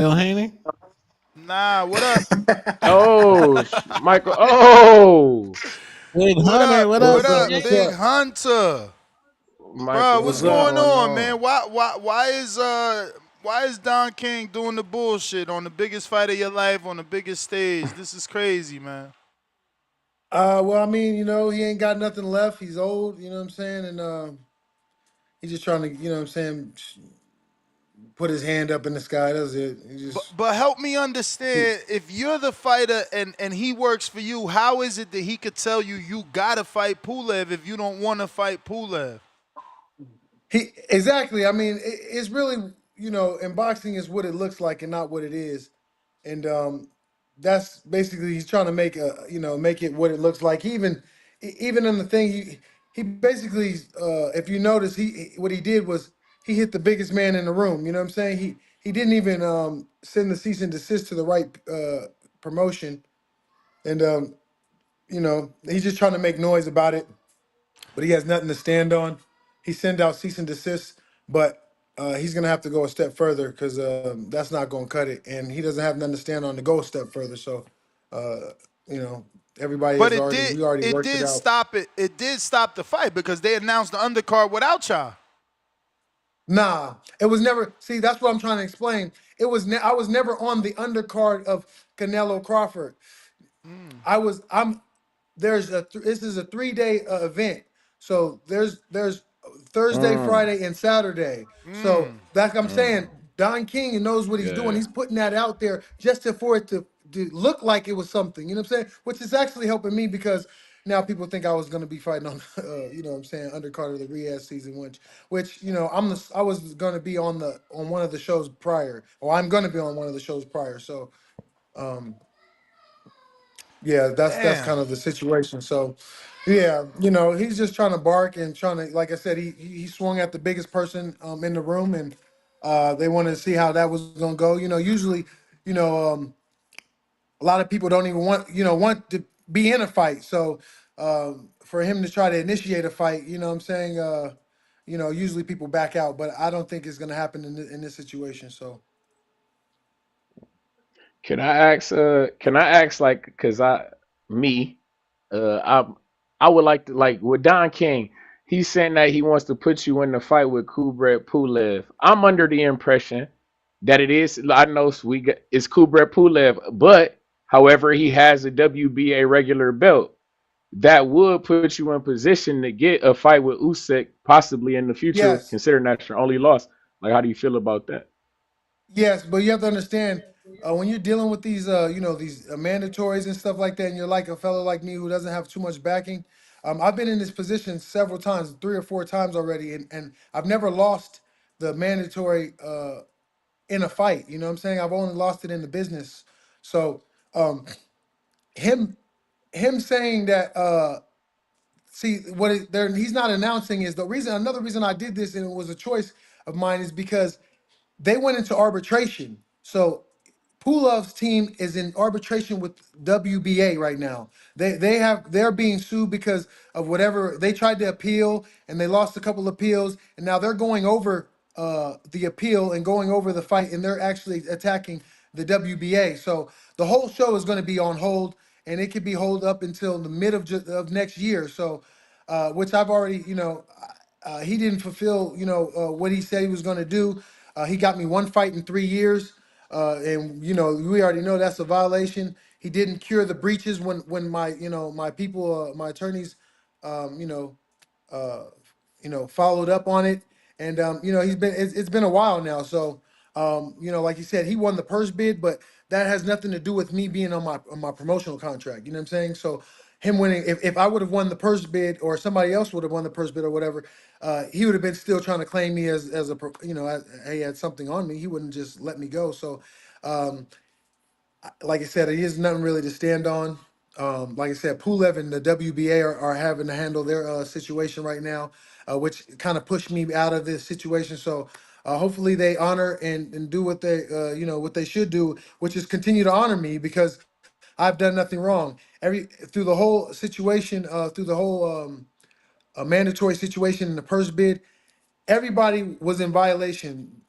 El Haney? Nah, what up? Oh, Michael. Oh, Big What Hunter, up? what up, What What's up? up, What's man? Big up? Hunter? Bro, Michael, what's What's what's up? going going on, man? on? Why is Don King doing the bullshit on the biggest fight of your life on the biggest stage? This is crazy, man. Well, I mean, he ain't got nothing left. He's old, you know what I'm saying? And he's just trying to, you know what I'm saying, put his hand up in the sky. That's it. He But just but help me understand, if you're the fighter and he works for you, how is it that he could tell you you gotta fight Pulev if you don't want to fight Pulev? he exactly. I mean, it's really, in boxing is what it looks like and not what it is. And that's basically he's trying to make make it what it looks like. Even in the thing he basically if you notice what he did was he hit the biggest man in the room. You know what I'm saying? He didn't even send the cease and desist to the right promotion, and he's just trying to make noise about it, but he has nothing to stand on. He sent out cease and desist, but he's gonna have to go a step further because that's not gonna cut it, and he doesn't have nothing to stand on to go a step further. So, uh, you know, everybody But has already we already it worked it did out. stop it. It did stop the fight because they announced the undercard without y'all. Nah, it was never. See, that's what I'm trying to explain. I was never on the undercard of Canelo Crawford. I'm this is a 3 day event. So there's Thursday, Mm, Friday, and Saturday. So Mm. that's I'm saying mm, Don King knows what he's doing. yeah. He's putting that out there just for it to look like it was something. You know what I'm saying? Which is actually helping me because now people think I was going to be fighting on, what I'm saying, undercard of the Riyadh season, which I was going to be on one of the shows prior, or I'm going to be on one of the shows prior. So um, yeah, that's Damn. kind of the situation. So, yeah, he's just trying to bark and trying to, like I said, he swung at the biggest person in the room, and they wanted to see how that was gonna go. Usually, you know, um, a lot of people don't even want to be in a fight. So, for him to try to initiate a fight, what I'm saying, usually people back out, but I don't think it's gonna happen in this situation. So, Can I ask like cuz me I would like to like with Don King, he's saying that he wants to put you in the fight with Kubrat Pulev. I'm under the impression that it is I know it's Kubrat Pulev, but however he has a WBA regular belt. That would put you in position to get a fight with Usyk possibly in the future, yes. considering that's your only loss. Like, how do you feel about that? Yes, but you have to understand when you're dealing with these mandatories and stuff like that, and you're like a fellow like me who doesn't have too much backing. I've been in this position several times, 3 or 4 times already, and I've never lost the mandatory in a fight. You know what I'm saying? I've only lost it in the business. So um, him him saying that see he's not announcing is the reason. Another reason I did this and it was a choice of mine is because they went into arbitration. So Pulov's team is in arbitration with WBA right now. They're being sued because of whatever they tried to appeal and they lost a couple appeals and now they're going over the appeal and going over the fight and they're actually attacking the WBA. So the whole show is going to be on hold and it could be hold up until the mid of next year. So which I've already, he didn't fulfill, what he said he was going to do. He got me one fight in 3 years, and we already know that's a violation. He didn't cure the breaches when my, my people, my attorneys, um, you know, uh, followed up on it. And it's been a while now. So like you said, he won the purse bid, but that has nothing to do with me being on my promotional contract. You know what I'm saying? So him winning, if I would have won the purse bid or somebody else would have won the purse bid or whatever, he would have been still trying to claim me as as he had something on me. He wouldn't just let me go. So um, like I said, it is nothing really to stand on. Like I said, Pulev and the WBA are having to handle their situation right now, which kind of pushed me out of this situation. So hopefully they honor and do what they what they should do, which is continue to honor me because I've done nothing wrong. Through the whole situation, through the whole mandatory situation in the purse bid, everybody was in violation.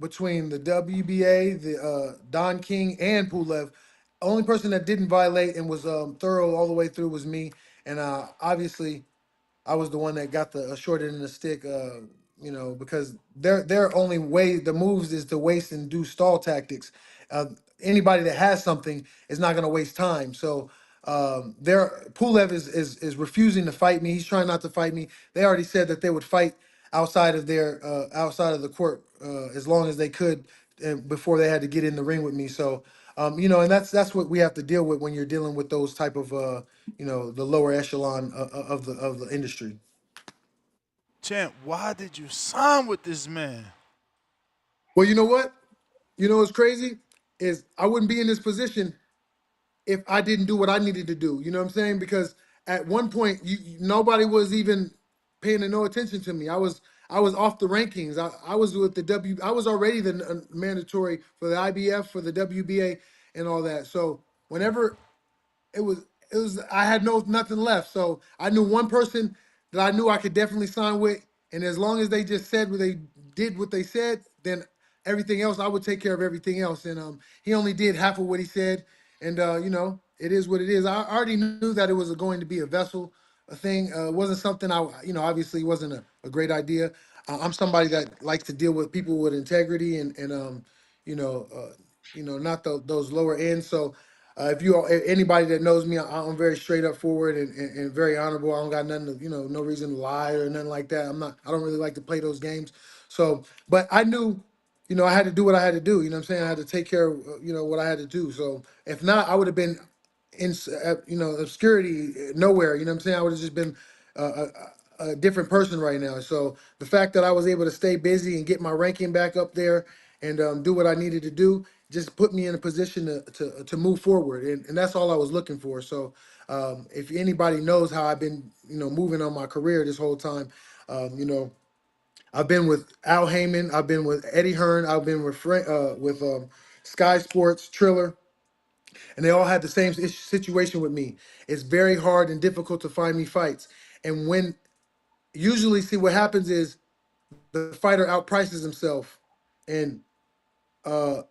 between the WBA, the Don King, and Pulev. Only person that didn't violate and was thorough all the way through was me. And obviously, I was the one that got the short end of the stick, because their only way the moves is to waste and do stall tactics. Uh, Anybody that has something is not going to waste time. So their Pulev is refusing to fight me. He's trying not to fight me. They already said that they would fight outside of the court as long as they could before they had to get in the ring with me. So and that's what we have to deal with when you're dealing with those type of the lower echelon of the industry. Champ, why did you sign with this man? Well, you know what? You know what's crazy is I wouldn't be in this position if I didn't do what I needed to do. You know what I'm saying? Because at one point, nobody was even paying no attention to me. I was off the rankings. I was with the W. I was already the mandatory for the IBF, for the WBA, and all that. So whenever it was I had nothing left. So I knew one person that I knew I could definitely sign with, and as long as they just said what they did what they said, then everything else I would take care of everything else. And he only did half of what he said, and it is what it is. I already knew that it was going to be a vessel, a thing. It wasn't something obviously wasn't a great idea. I'm somebody that likes to deal with people with integrity and you know uh, not those lower ends. So if anybody that knows me, I'm very straight up forward and very honorable. I don't got nothing to, no reason to lie or nothing like that. I don't really like to play those games. So, but I knew, I had to do what I had to do. You know what I'm saying? I had to take care of, what I had to do. So if not, I would have been in, obscurity, nowhere. You know what I'm saying? I would have just been a different person right now. So the fact that I was able to stay busy and get my ranking back up there and do what I needed to do just put me in a position to move forward. And that's all I was looking for. So if anybody knows how I've been, moving on my career this whole time, I've been with Al Heyman, I've been with Eddie Hearn, I've been with Sky Sports, Triller, and they all had the same situation with me. It's very hard and difficult to find me fights. And when usually see what happens is the fighter outprices himself and uh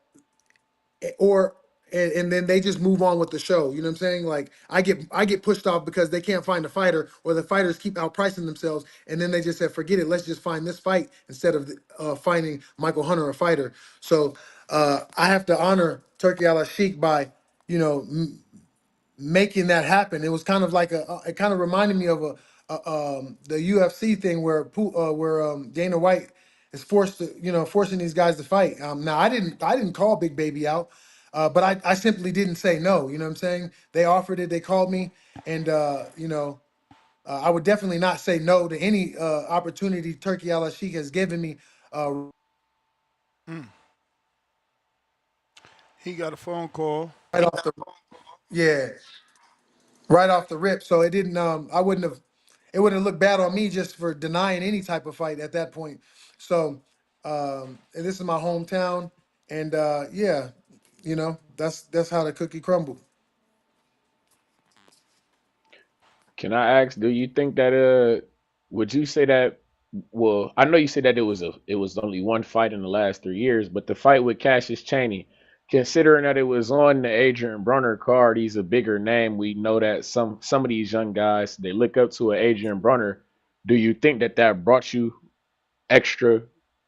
or and then they just move on with the show. You know what I'm saying? Like I get pushed off because they can't find a fighter, or the fighters keep outpricing themselves, and then they just said, forget it, let's just find this fight instead of finding Michael Hunter a fighter. So I have to honor Turkey Al Sheikh by you know making that happen. It was kind of like it kind of reminded me of the UFC thing where Dana White is forcing these guys to fight. Now I didn't call Big Baby out, but I simply didn't say no. You know what I'm saying? They offered it, they called me, and I would definitely not say no to any opportunity Turkey Al Sheikh has given me. Uh, He got a phone call. right off the yeah. Right off the rip. So it didn't it wouldn't have looked bad on me just for denying any type of fight at that point. So and this is my hometown, and yeah, that's how the cookie crumbled. Can I ask, do you think that would you say that, well, I know you said that it was only one fight in the last 3 years, but the fight with Cassius Chaney, considering that it was on the Adrian Brunner card, he's a bigger name. We know that some of these young guys, they look up to a Adrian Brunner. Do you think that that brought you extra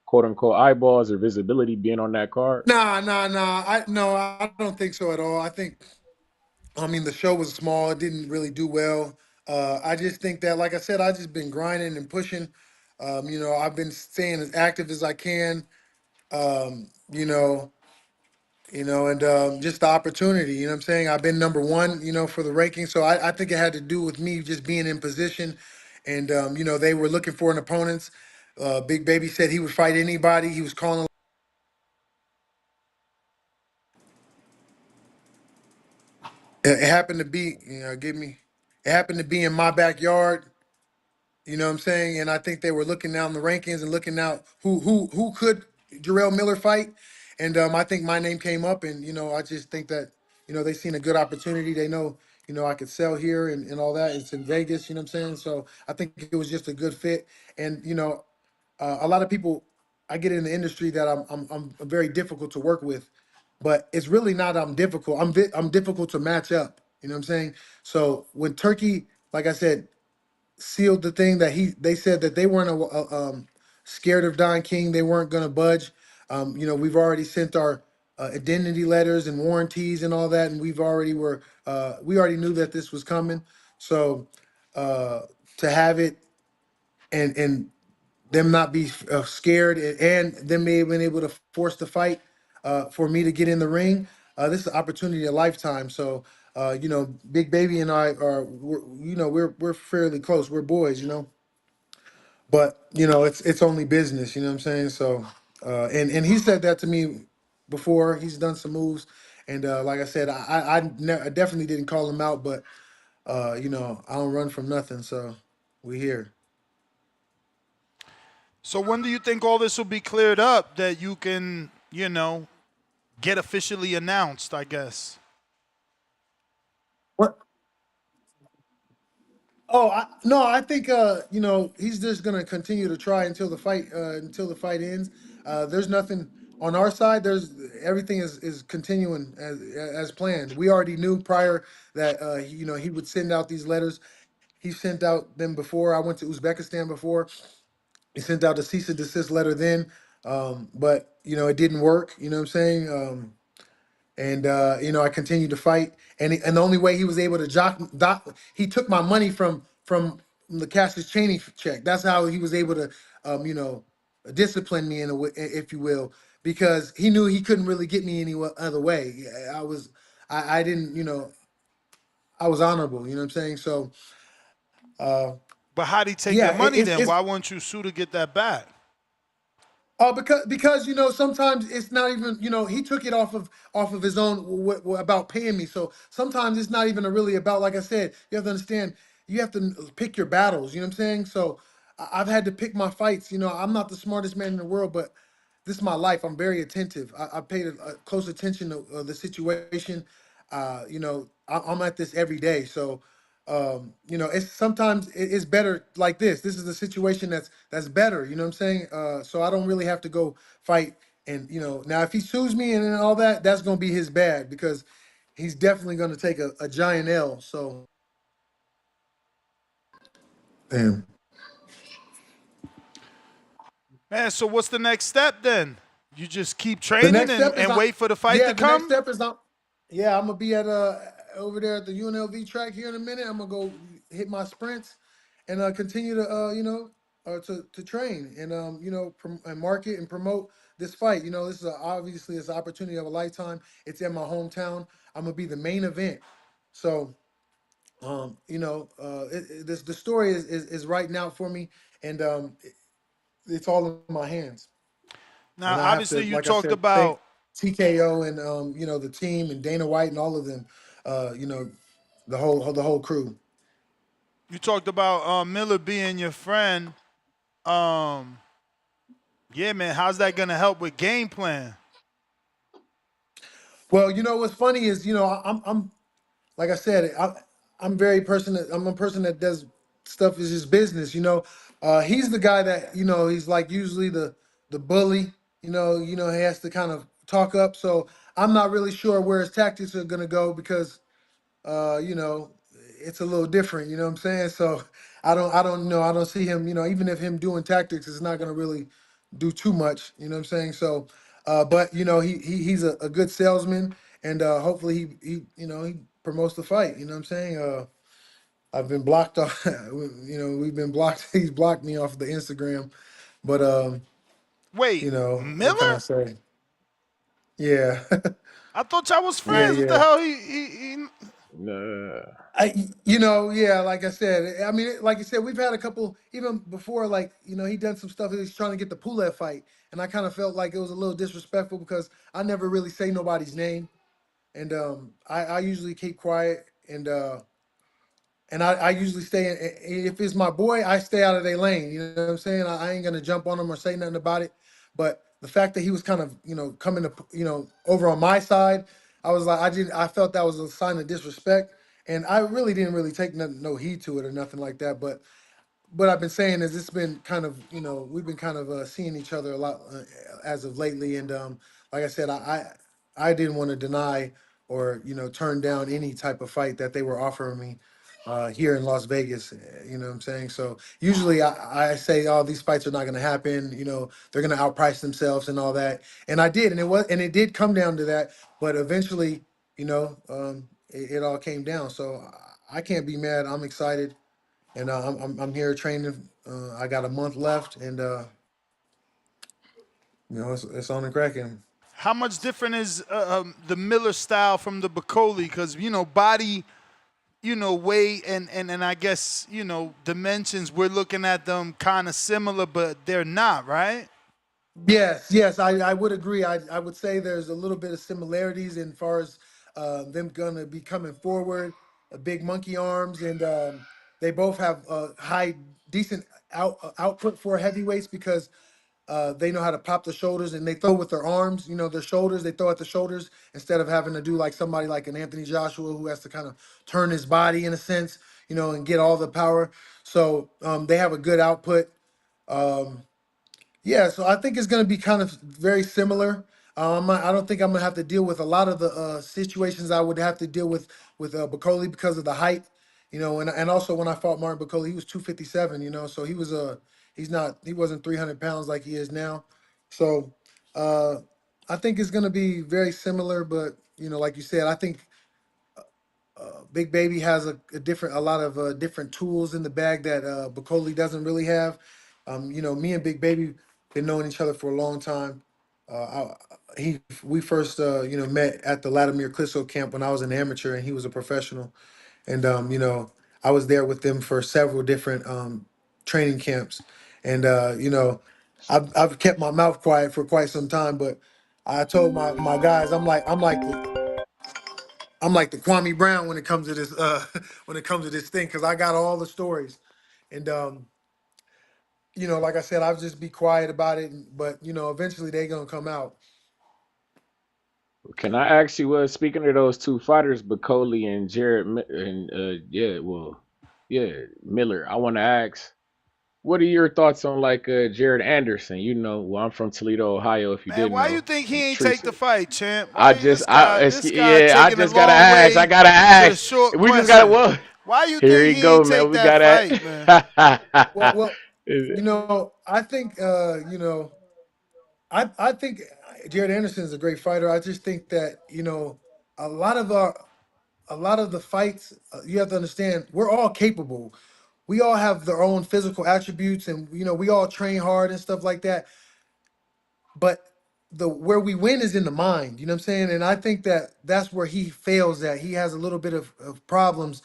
quote unquote eyeballs or visibility being on that card? Nah. I don't think so at all. I mean, the show was small. It didn't really do well. I just think that, like I said, I just been grinding and pushing. I've been staying as active as I can. Um, you know, and just the opportunity, you know what I'm saying? I've been number one, for the ranking. So I think it had to do with me just being in position. And, they were looking for an opponent. Big Baby said he would fight anybody. He was calling. It happened to be, it happened to be in my backyard. You know what I'm saying? And I think they were looking down the rankings and looking out who could Jarrell Miller fight. And I think my name came up, and I just think that they seen a good opportunity. They know I could sell here and all that. It's in Vegas. You know what I'm saying? So I think it was just a good fit. And a lot of people I get in the industry that I'm very difficult to work with, but it's really not I'm difficult. I'm difficult to match up. You know what I'm saying? So when Turkey, like I said, sealed the thing that they said that they weren't scared of Don King. They weren't going to budge. We've already sent our identity letters and warranties and all that, and we already knew that this was coming. So uh, to have it and them not be scared and them being able to force the fight for me to get in the ring. This is an opportunity of a lifetime. So, Big Baby and I we're fairly close. We're boys, but it's only business. You know what I'm saying? So, and he said that to me before. He's done some moves, and like I said, I definitely didn't call him out, but I don't run from nothing. So, we here. So when do you think all this will be cleared up that you can, get officially announced, I guess? What? Oh, no, I think he's just gonna continue to try until the fight ends. There's nothing on our side. There's everything is continuing as planned. We already knew prior that he would send out these letters. He sent out them before. I went to Uzbekistan before. He sent out a cease and desist letter then, but it didn't work. You know what I'm saying? And I continued to fight. And the only way he was able to he took my money from the Cassius Chaney check. That's how he was able to, discipline me in a way, if you will, because he knew he couldn't really get me any other way. I didn't, I was honorable. You know what I'm saying? So, uh, But how'd he take your yeah, money then? it's Why wouldn't you sue to get that back? Oh, because sometimes it's not even he took it off of his own about paying me. So sometimes it's not even really about, like I said, you have to understand, you have to pick your battles. You know what I'm saying? So I've had to pick my fights. I'm not the smartest man in the world, but this is my life. I'm very attentive. I paid close attention to the situation. I'm at this every day. So it's sometimes it's better like this. This is a situation that's better. You know what I'm saying? So I don't really have to go fight. And now if he sues me and all that, that's gonna be his bad because he's definitely gonna take a giant L. So, and Man, so what's the next step then? You just keep the training next and, step is and not. wait for the fight Yeah, to the next come? step is not. Yeah, I'm gonna be at over there at the UNLV track here in a minute. I'm gonna go hit my sprints and continue to to train and and market and promote this fight. This is obviously it's an opportunity of a lifetime. It's in my hometown. I'm gonna be the main event. So the story is writing out for me, and it's all in my hands. And Now, I have to, obviously, you like I talked said, thank about TKO and the team and Dana White and all of them, uh, you know, the whole crew. Miller being your friend. Um, yeah, man, how's that gonna help with game plan? Well, what's funny is I'm like I said, I'm a person that does stuff is his business. He's the guy that he's like usually the bully. He has to kind of talk up. So I'm not really sure where his tactics are gonna go because it's a little different, you know what I'm saying? So I don't know. I don't see him, even if him doing tactics is not gonna really do too much, you know what I'm saying? So but he's a good salesman and hopefully he promotes the fight, you know what I'm saying? I've been blocked off, we've been blocked, he's blocked me off the Instagram, but Wait, what can I Miller? say? Yeah. I thought y'all was Yeah, friends. What the yeah. hell? He Nah. Yeah, like I said, I mean, like I said, we've had a couple, even before, like, he done some stuff. He's trying to get the Pulev fight. And I kind of felt like it was a little disrespectful because I never really say nobody's name. And I usually keep quiet. And I usually stay in, if it's my boy, I stay out of their lane. You know what I'm saying? I ain't gonna jump on him or say nothing about it. But the fact that he was kind of, coming to, over on my side, I was like, I felt that was a sign of disrespect. And I really didn't really take no heed to it or nothing like that. But what I've been saying is it's been kind of, we've been kind of seeing each other a lot as of lately, and like I said, I didn't want to deny or turn down any type of fight that they were offering me here in Las Vegas. You know what I'm saying? So usually I say, oh, these fights are not going to happen. They're going to outprice themselves and all that, and I did, and it did come down to that, but eventually, it all came down. So I can't be mad. I'm excited and I'm here training. I got a month left, and it's on and cracking. How much different is the Miller style from the Bacoli? Because body, weight, and I guess dimensions. We're looking at them kind of similar, but they're not, right? Yes, yes, I would agree. I would say there's a little bit of similarities in far as them gonna be coming forward, big monkey arms, and they both have high, decent output for heavyweights because they know how to pop the shoulders and they throw with their arms. Their shoulders. They throw at the shoulders instead of having to do like somebody like an Anthony Joshua who has to kind of turn his body in a sense, and get all the power. So they have a good output. Um, yeah, so I think it's going to be kind of very similar. I don't think I'm going to have to deal with a lot of the situations I would have to deal with Bacoli because of the height, and also when I fought Martin Bacoli, he was 257, so he wasn't 300 pounds like he is now. So uh, I think it's going to be very similar, but like you said, I think Big Baby has a lot of different tools in the bag that Bacoli doesn't really have. Me and Big Baby been knowing each other for a long time. We first met at the Latimer Clisso camp when I was an amateur and he was a professional, and I was there with them for several different training camps, and I've kept my mouth quiet for quite some time, but I told my guys I'm like the Kwame Brown when it comes to this when it comes to this thing because I got all the stories, and like I said, I'll just be quiet about it. But eventually they gonna come out. Can I ask you, speaking of those two fighters, Bacoli and Jared, and yeah, well, yeah, Miller. I want to ask, what are your thoughts on like Jared Anderson? Well, I'm from Toledo, Ohio. If you Man, didn't why you know, think he ain't take the Teresa. fight, champ? I Why just, this guy this guy yeah, I taking a just gotta long ask. I way gotta to a ask. short We just gotta. question? Well, Why you here think you he go, ain't man. take We that gotta. fight, man? Well, I think I think Jared Anderson is a great fighter. I just think that a lot of our a lot of the fights you have to understand we're all capable. We all have their own physical attributes, and we all train hard and stuff like that. But the where we win is in the mind, you know what I'm saying? And I think that that's where he fails at. He has a little bit of problems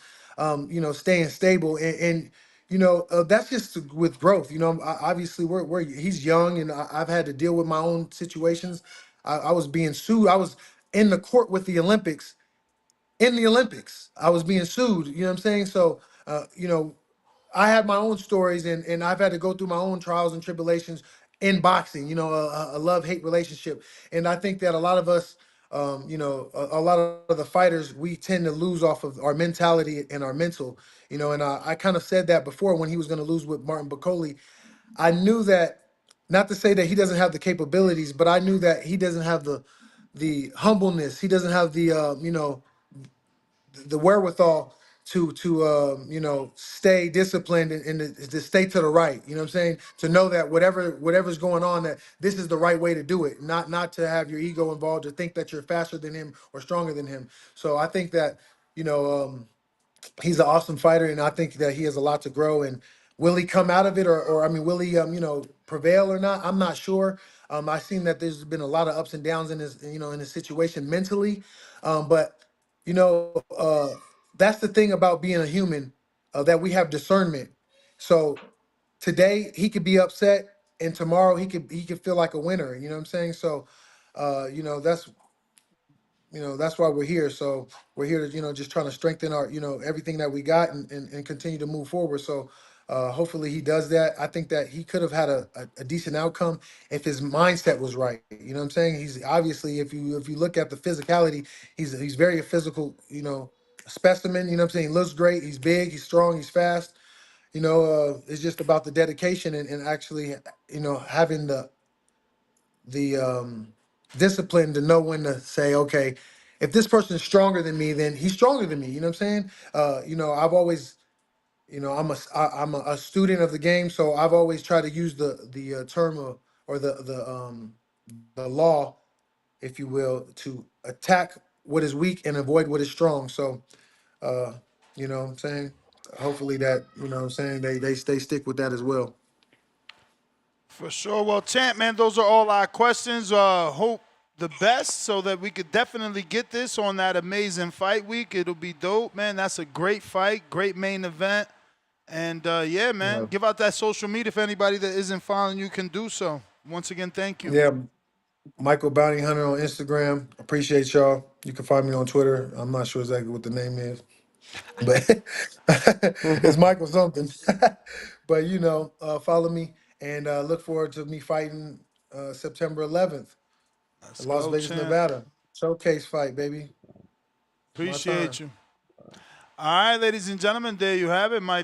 staying stable, and that's just with growth. Obviously he's young, and I've had to deal with my own situations. I was being sued. I was in the court with the Olympics. In the Olympics, I was being sued, you know what I'm saying? So I have my own stories, and I've had to go through my own trials and tribulations in boxing, a love-hate relationship. And I think that a lot of us, a lot of the fighters, we tend to lose off of our mentality and our mental, and I kind of said that before when he was going to lose with Martin Bacoli. I knew that, not to say that he doesn't have the capabilities, but I knew that he doesn't have the humbleness. He doesn't have the wherewithal to stay disciplined and to stay to the right, you know what I'm saying, to know that whatever's going on, that this is the right way to do it, not to have your ego involved, to think that you're faster than him or stronger than him. So I think that he's an awesome fighter, and I think that he has a lot to grow. And will he come out of it, or I mean, will he prevail or not? I'm not sure. I've seen that there's been a lot of ups and downs in his in his situation mentally, but that's the thing about being a human, that we have discernment. So today he could be upset, and tomorrow he could feel like a winner. You know what I'm saying? So that's why we're here. So we're here to just trying to strengthen our everything that we got, and continue to move forward. So hopefully he does that. I think that he could have had a decent outcome if his mindset was right. You know what I'm saying? He's obviously, if you look at the physicality, he's very a physical specimen. You know what I'm saying? He looks great. He's big. He's strong. He's fast. it's just about the dedication and actually, having the discipline to know when to say, okay, if this person is stronger than me, then he's stronger than me. You know what I'm saying? I've always, I'm a student of the game, so I've always tried to use the term or the law, if you will, to attack what is weak and avoid what is strong. So, uh, what I'm saying, hopefully that, what I'm saying, they stick with that as well. For sure. Well, Champ, man, those are all our questions. Hope the best so that we could definitely get this on that amazing fight week. It'll be dope, man. That's a great fight, great main event. And yeah, man, Yeah. give out that social media if anybody that isn't following you can do so. Once again, thank you. Yeah, Michael Bounty Hunter on Instagram. Appreciate y'all. You can find me on Twitter. I'm not sure exactly what the name is, but it's Michael something. But follow me and look forward to me fighting September 11th Let's in Las go, Vegas, Champ. Nevada. Showcase fight, baby. It's my Appreciate time. you. All right, ladies and gentlemen, there you have it. My